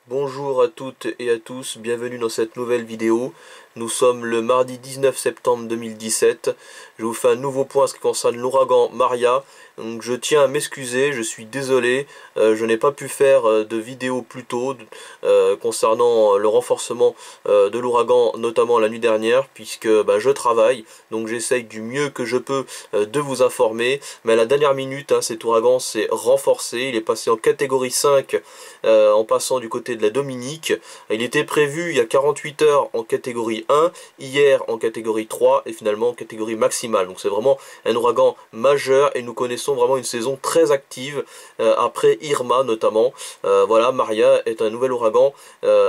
Bonjour à toutes et à tous, bienvenue dans cette nouvelle vidéo. Nous sommes le mardi 19 septembre 2017. Je vous fais un nouveau point en ce qui concerne l'ouragan Maria. Donc je tiens à m'excuser, je suis désolé, je n'ai pas pu faire de vidéo plus tôt concernant le renforcement de l'ouragan, notamment la nuit dernière, puisque je travaille, donc j'essaye du mieux que je peux de vous informer. Mais à la dernière minute, cet ouragan s'est renforcé, il est passé en catégorie 5 en passant du côté de la Dominique. Il était prévu il y a 48 heures en catégorie 1, hier en catégorie 3 et finalement en catégorie maximale. Donc c'est vraiment un ouragan majeur et nous connaissons vraiment une saison très active après Irma notamment. Voilà, Maria est un nouvel ouragan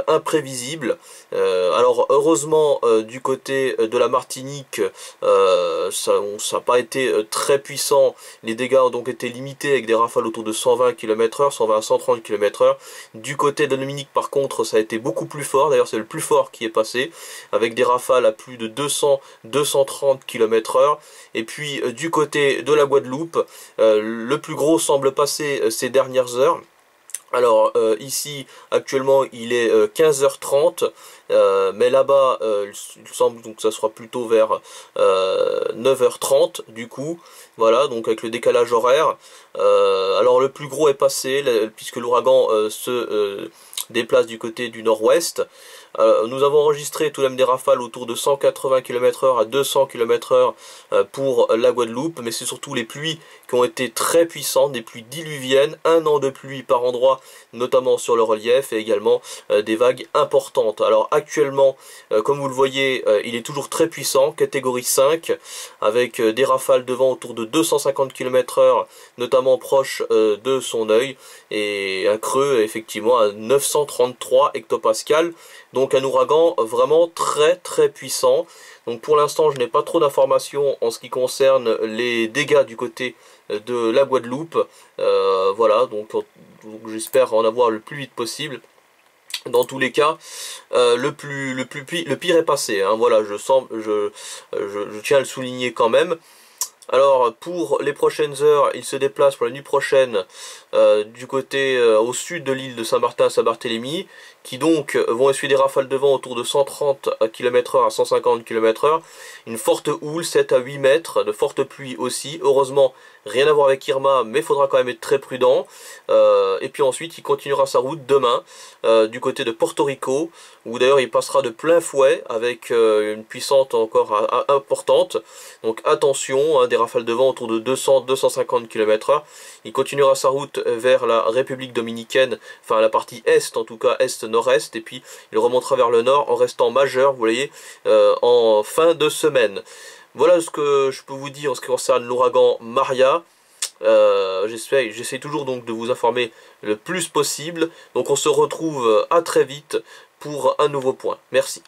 imprévisible. Alors heureusement du côté de la Martinique ça n'a pas été très puissant. Les dégâts ont donc été limités avec des rafales autour de 120 km/h, 120 à 130 km/h. Du côté de la Dominique par contre ça a été beaucoup plus fort, d'ailleurs c'est le plus fort qui est passé, avec des rafales à plus de 200-230 km/h. Et puis du côté de la Guadeloupe, le plus gros semble passer ces dernières heures. Alors ici actuellement il est 15h30, mais là-bas il semble donc que ça sera plutôt vers 9h30 du coup, voilà, donc avec le décalage horaire. Alors le plus gros est passé puisque l'ouragan se déplace du côté du nord-ouest. Nous avons enregistré tout de même des rafales autour de 180 km/h à 200 km/h pour la Guadeloupe, mais c'est surtout les pluies qui ont été très puissantes, des pluies diluviennes, un an de pluie par endroit, notamment sur le relief, et également des vagues importantes. Alors actuellement, comme vous le voyez, il est toujours très puissant, catégorie 5, avec des rafales de vent autour de 250 km/h, notamment proche de son œil, et un creux effectivement à 933 hectopascales. Donc un ouragan vraiment très puissant. Donc pour l'instant je n'ai pas trop d'informations en ce qui concerne les dégâts du côté de la Guadeloupe. Voilà, donc j'espère en avoir le plus vite possible. Dans tous les cas, le pire est passé, hein. Voilà, je tiens à le souligner quand même. Alors pour les prochaines heures, il se déplace pour la nuit prochaine du côté au sud de l'île de Saint-Martin, Saint-Barthélemy, qui donc vont essuyer des rafales de vent autour de 130 km/h à 150 km/h, une forte houle, 7 à 8 mètres, de fortes pluies aussi. Heureusement, rien à voir avec Irma, mais il faudra quand même être très prudent. Et puis ensuite, il continuera sa route demain du côté de Porto Rico, où d'ailleurs il passera de plein fouet avec une puissance encore importante. Donc attention, des rafales de vent autour de 200-250 km/h. Il continuera sa route vers la République dominicaine, enfin la partie est en tout cas, est-nord-est, et puis il remontera vers le nord en restant majeur, vous voyez, en fin de semaine. Voilà ce que je peux vous dire en ce qui concerne l'ouragan Maria. J'essaie toujours donc de vous informer le plus possible. Donc on se retrouve à très vite pour un nouveau point. Merci.